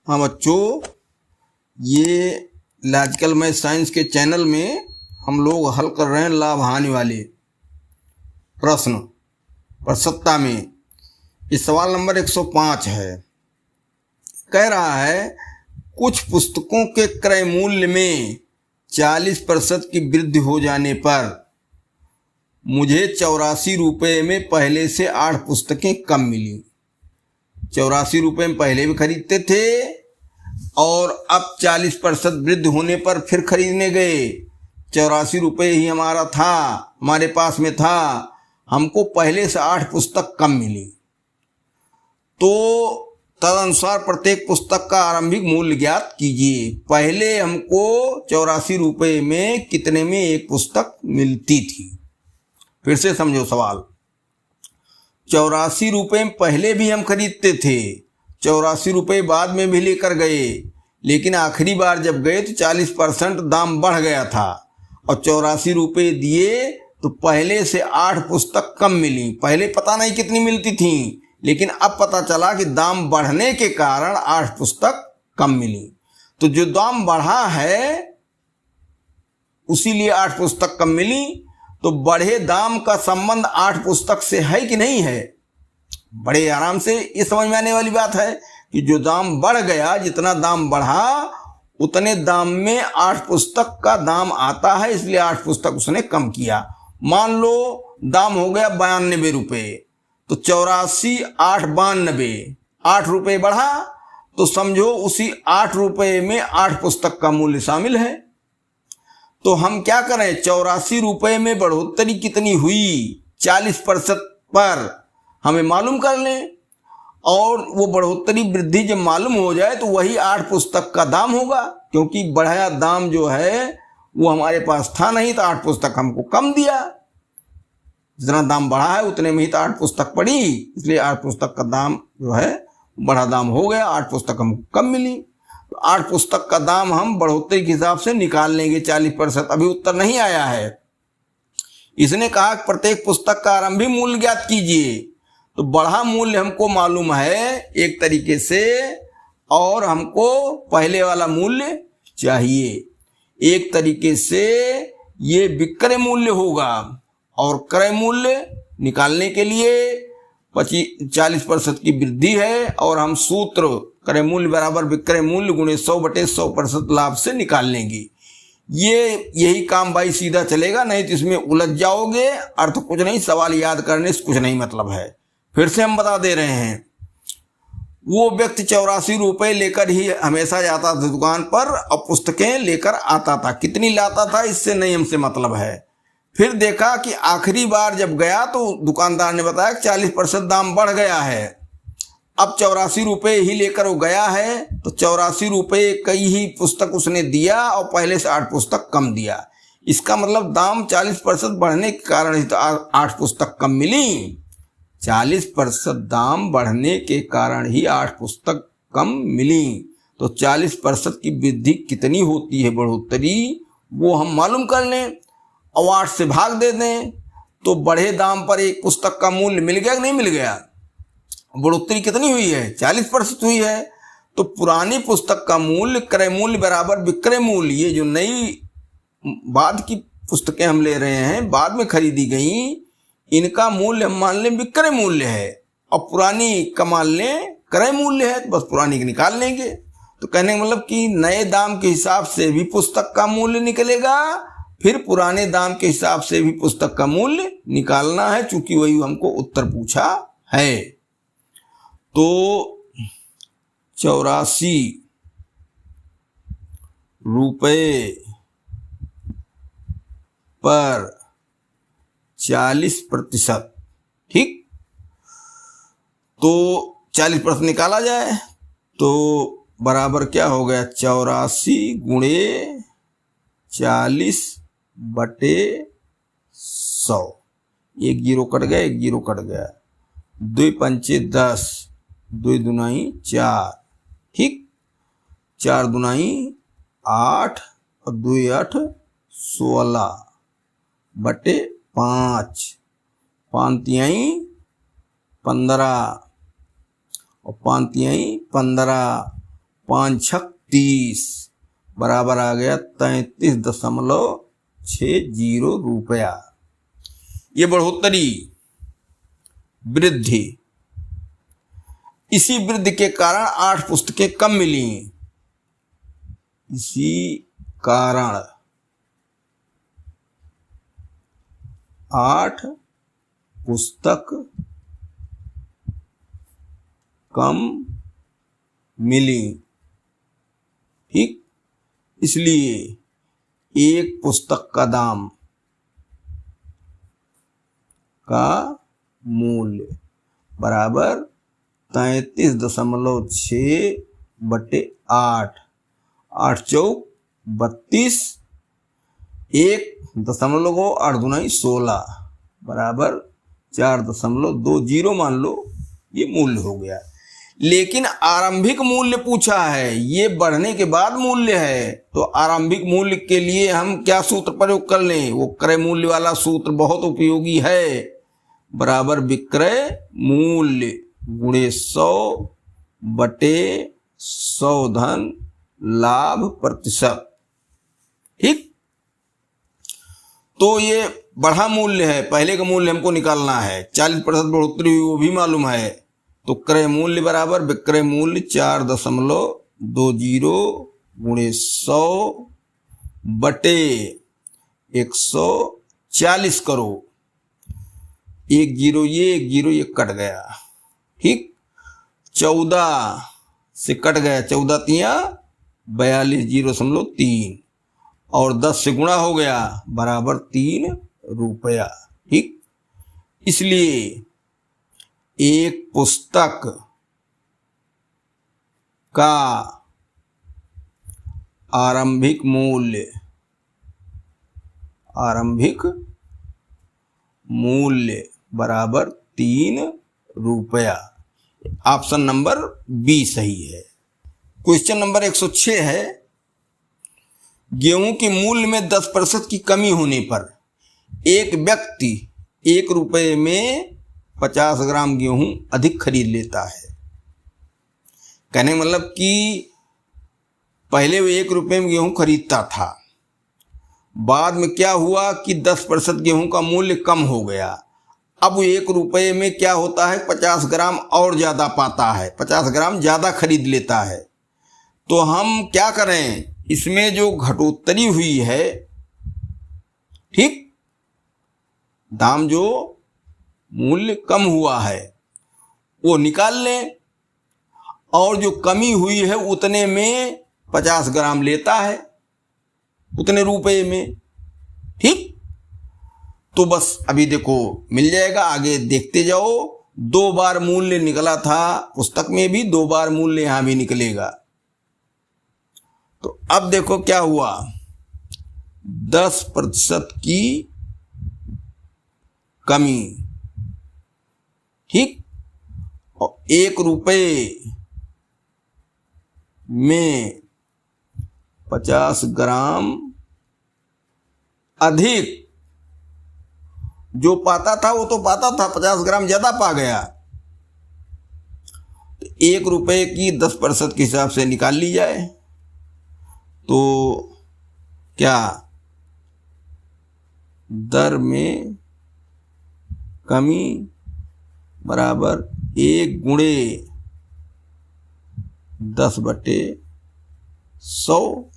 हाँ बच्चों, ये लॉजिकल मैथ साइंस के चैनल में हम लोग हल कर रहे हैं लाभ हानि वाले प्रश्न प्रसत्ता में। इस सवाल नंबर 105 है। कह रहा है कुछ पुस्तकों के क्रय मूल्य में 40% की वृद्धि हो जाने पर मुझे 84 रुपये में पहले से 8 पुस्तकें कम मिली। 84 रुपये में पहले भी खरीदते थे और अब 40% वृद्धि होने पर फिर खरीदने गए। 84 रुपये ही हमारा था, हमारे पास में था, हमको पहले से 8 पुस्तक कम मिली। तो तदनुसार प्रत्येक पुस्तक का आरंभिक मूल्य ज्ञात कीजिए। पहले हमको 84 रुपये में कितने में एक पुस्तक मिलती थी। फिर से समझो सवाल। 84 रुपये में पहले भी हम खरीदते थे, 84 रुपये बाद में भी लेकर गए, लेकिन आखिरी बार जब गए तो 40% दाम बढ़ गया था और 84 रुपये दिए तो पहले से 8 पुस्तक कम मिली। पहले पता नहीं कितनी मिलती थी, लेकिन अब पता चला कि दाम बढ़ने के कारण 8 पुस्तक कम मिली। तो जो दाम बढ़ा है उसीलिए 8 पुस्तक कम मिली। तो बढ़े दाम का संबंध 8 पुस्तक से है कि नहीं है? बड़े आराम से ये समझ में आने वाली बात है कि जो दाम बढ़ गया, जितना दाम बढ़ा उतने दाम में 8 पुस्तक का दाम आता है, इसलिए 8 पुस्तक उसने कम किया। मान लो दाम हो गया 92 रुपये, तो 84 8 92, 8 रुपये बढ़ा, तो समझो उसी 8 रुपये में 8 पुस्तक का मूल्य शामिल है। तो हम क्या करें, 84 रुपये में बढ़ोतरी कितनी हुई 40% पर हमें मालूम कर लें, और वो बढ़ोतरी वृद्धि जब मालूम हो जाए तो वही 8 पुस्तक का दाम होगा, क्योंकि बढ़ाया दाम जो है वो हमारे पास था नहीं, तो 8 पुस्तक हमको कम दिया। जितना दाम बढ़ा है उतने में ही तो 8 पुस्तक पड़ी, इसलिए 8 पुस्तक का दाम जो है बढ़ा दाम हो गया, 8 पुस्तक हमको कम मिली। तो 8 पुस्तक का दाम हम बढ़ोतरी के हिसाब से निकाल लेंगे 40%। अभी उत्तर नहीं आया है। इसने कहा कि प्रत्येक पुस्तक का आरंभिक मूल्य ज्ञात कीजिए। तो बढ़ा मूल्य हमको मालूम है एक तरीके से, और हमको पहले वाला मूल्य चाहिए। एक तरीके से ये विक्रय मूल्य होगा, और क्रय मूल्य निकालने के लिए 40% की वृद्धि है, और हम सूत्र क्रय मूल्य बराबर विक्रय मूल्य गुणे 100/100% लाभ से निकाल लेंगे। यही काम भाई सीधा चलेगा, नहीं तो इसमें उलझ जाओगे। अर्थ कुछ नहीं, सवाल याद करने से कुछ नहीं मतलब है। फिर से हम बता दे रहे हैं, वो व्यक्ति 84 रुपये लेकर ही हमेशा जाता था दुकान पर और पुस्तकें लेकर आता था। कितनी लाता था इससे नहीं हमसे मतलब है। फिर देखा कि आखिरी बार जब गया तो दुकानदार ने बताया कि 40% दाम बढ़ गया है। अब 84 रुपये ही लेकर वो गया है, तो 84 रुपये कई ही पुस्तक उसने दिया और पहले से 8 पुस्तक कम दिया। इसका मतलब दाम 40% बढ़ने के कारण ही तो 8 पुस्तक कम मिली। 40% दाम बढ़ने के कारण ही 8 पुस्तक कम मिली। तो 40% की वृद्धि कितनी होती है बढ़ोतरी, वो हम मालूम कर लें और 8 से भाग दे दें, तो बढ़े दाम पर एक पुस्तक का मूल्य मिल गया कि नहीं मिल गया। बढ़ोतरी कितनी हुई है, 40% हुई है। तो पुरानी पुस्तक का मूल्य क्रय मूल्य बराबर विक्रय मूल्य, ये जो नई बाद की पुस्तकें हम ले रहे हैं, बाद में खरीदी गई, इनका मूल्य हम मान लें विक्रय मूल्य है, और पुरानी का मान लें क्रय मूल्य है, तो बस पुरानी के निकाल लेंगे। तो कहने का मतलब कि नए दाम के हिसाब से भी पुस्तक का मूल्य निकलेगा, फिर पुराने दाम के हिसाब से भी पुस्तक का मूल्य निकालना है, चूंकि वही हमको उत्तर पूछा है। तो 84 रुपये पर 40%, ठीक। तो 40% निकाला जाए तो बराबर क्या हो गया, 84 गुणे 40/100। एक जीरो कट गया, एक जीरो कट गया। 2 पंचे 10, 2 दुनाई 4, ठीक। 4 दुनाई 8 और 2 8 16/5, 5 तिहाई 15 और 5 तिहाई 15, 5×6 = बराबर आ गया 33.60 रुपया। ये बढ़ोतरी, वृद्धि। इसी वृद्धि के कारण 8 पुस्तकें कम मिली। इसी कारण 8 पुस्तक कम मिली। ठीक, इसलिए एक पुस्तक का दाम का मूल्य बराबर 33.6/8। 8 चौक 32, 1 8 दूनी 16 बराबर 4.20 मान लो, ये मूल्य हो गया। लेकिन आरंभिक मूल्य पूछा है, ये बढ़ने के बाद मूल्य है, तो आरंभिक मूल्य के लिए हम क्या सूत्र प्रयोग कर लें? वो क्रय मूल्य वाला सूत्र बहुत उपयोगी है, बराबर विक्रय मूल्य गुणे 100/100 धन लाभ प्रतिशत। ठीक, तो ये बढ़ा मूल्य है, पहले का मूल्य हमको निकालना है। 40% बढ़ोतरी हुई वो भी मालूम है, तो क्रय मूल्य बराबर विक्रय मूल्य 4.20 गुणे 100/140 करो। 1 0 ये कट गया। ठीक, 14 से कट गया, 14 तिया 42.03 और 10 से गुणा हो गया बराबर 3 रुपया। ठीक, इसलिए एक पुस्तक का आरंभिक मूल्य बराबर 3 रुपया। ऑप्शन नंबर बी सही है। क्वेश्चन नंबर 106 है, गेहूं के मूल्य में 10% की कमी होने पर एक व्यक्ति 1 रुपये में 50 ग्राम गेहूं अधिक खरीद लेता है। कहने का मतलब कि पहले वो 1 रुपये में गेहूं खरीदता था, बाद में क्या हुआ कि 10% गेहूं का मूल्य कम हो गया। अब वो 1 रुपये में क्या होता है, 50 ग्राम और ज़्यादा पाता है, 50 ग्राम ज़्यादा खरीद लेता है। तो हम क्या करें, इसमें जो घटोत्तरी हुई है, ठीक, दाम जो मूल्य कम हुआ है वो निकाल लें, और जो कमी हुई है उतने में 50 ग्राम लेता है, उतने रुपए में। ठीक, तो बस अभी देखो मिल जाएगा, आगे देखते जाओ। 2 बार मूल्य निकला था पुस्तक में भी, 2 बार मूल्य यहां भी निकलेगा। तो अब देखो क्या हुआ, 10% की कमी। ठीक, और 1 रुपये में 50 ग्राम अधिक जो पाता था वो तो पाता था, 50 ग्राम ज्यादा पा गया। तो 1 रुपये की 10% के हिसाब से निकाल ली जाए तो क्या दर में कमी बराबर 1 गुणे 10/100।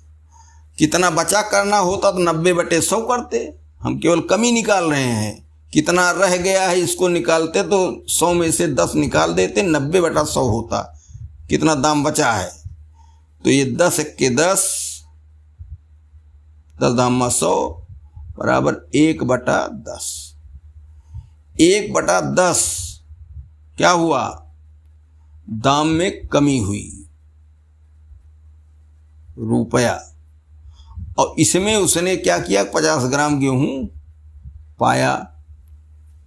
कितना बचा करना होता तो 90/100 करते, हम केवल कमी निकाल रहे हैं। कितना रह गया है इसको निकालते तो 100 में से 10 निकाल देते, 90/100 होता। कितना दाम बचा है, तो ये 10 × 10, 10 दाम 100 बराबर 1/10। 1/10 क्या हुआ, दाम में कमी हुई, रुपया। और इसमें उसने क्या किया, 50 ग्राम गेहूं पाया।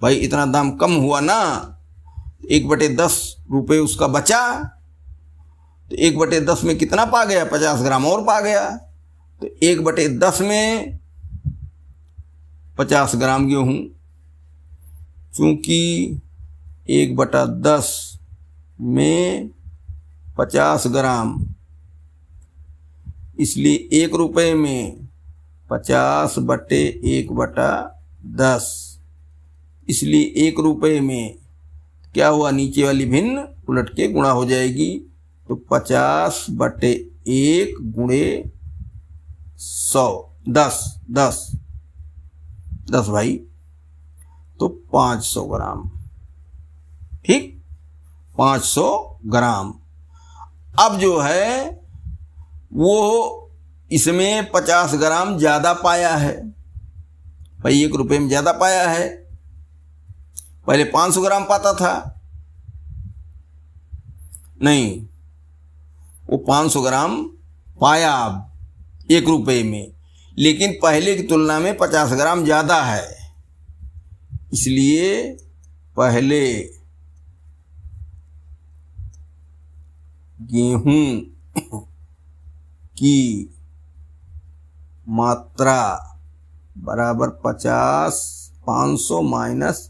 भाई इतना दाम कम हुआ ना, 1/10 रुपये उसका बचा, तो 1/10 में कितना पा गया, 50 ग्राम और पा गया। तो 1/10 में 50 ग्राम गेहूं, चूंकि 1/10 में 50 ग्राम इसलिए 1 रुपये में 50/1/10, इसलिए 1 रुपये में क्या हुआ, नीचे वाली भिन्न उलट के गुणा हो जाएगी, तो 50/1 गुणे 100, 10 भाई, तो 500 ग्राम। ठीक, 500 ग्राम। अब जो है वो इसमें 50 ग्राम ज़्यादा पाया है भाई, 1 रुपये में ज़्यादा पाया है। पहले 500 ग्राम पाता था, नहीं, वो 500 ग्राम पाया अब 1 रुपये में, लेकिन पहले की तुलना में 50 ग्राम ज़्यादा है, इसलिए पहले गेहूं की मात्रा बराबर 500 माइनस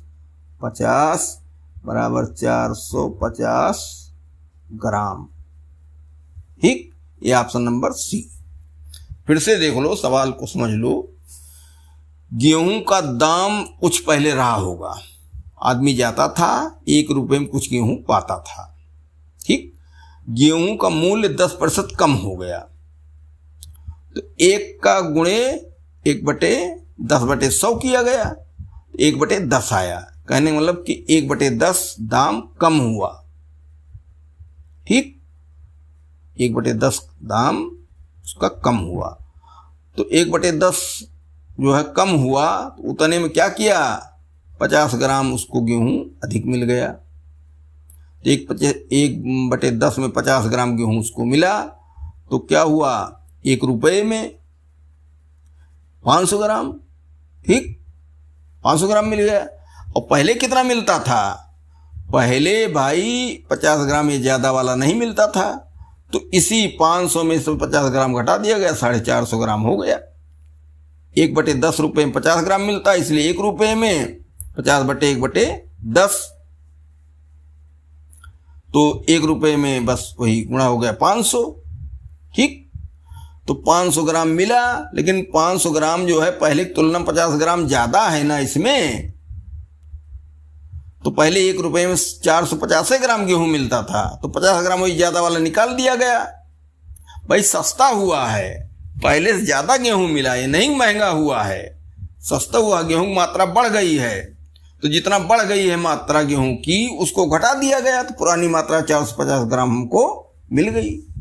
50 बराबर 450 ग्राम। ठीक, ये ऑप्शन नंबर सी। फिर से देख लो, सवाल को समझ लो। गेहूं का दाम कुछ पहले रहा होगा, आदमी जाता था 1 रुपये में कुछ गेहूं पाता था। ठीक, गेहूं का मूल्य 10% कम हो गया, तो 1 का गुणे 1/10/100 किया गया, 1/10 आया। कहने का मतलब कि 1/10 दाम कम हुआ। ठीक, 1/10 दाम उसका कम हुआ, तो 1/10 जो है कम हुआ, तो उतने में क्या किया, 50 ग्राम उसको गेहूं अधिक मिल गया। तो 1/10 में 50 ग्राम गेहूं उसको मिला, तो क्या हुआ, 1 रुपये में 500 ग्राम। ठीक, 500 ग्राम मिल गया। और पहले कितना मिलता था, पहले भाई 50 ग्राम ये ज़्यादा वाला नहीं मिलता था, तो इसी 500 में से 50 ग्राम घटा दिया गया, 450 ग्राम हो गया। 1/10 रुपये में 50 ग्राम मिलता है, इसलिए 1 रुपये में 50/1/10, तो 1 रुपये में बस वही गुणा हो गया 500। ठीक, तो 500 ग्राम मिला, लेकिन 500 ग्राम जो है पहले की तुलना में 50 ग्राम ज़्यादा है ना इसमें, तो पहले 1 रुपये में 450 ग्राम गेहूं मिलता था, तो 50 ग्राम वही ज़्यादा वाला निकाल दिया गया। भाई सस्ता हुआ है, पहले से ज़्यादा गेहूं मिला, ये नहीं महंगा हुआ है, सस्ता हुआ, गेहूं की मात्रा बढ़ गई है, तो जितना बढ़ गई है मात्रा गेहूं की उसको घटा दिया गया, तो पुरानी मात्रा 450 ग्राम हमको मिल गई।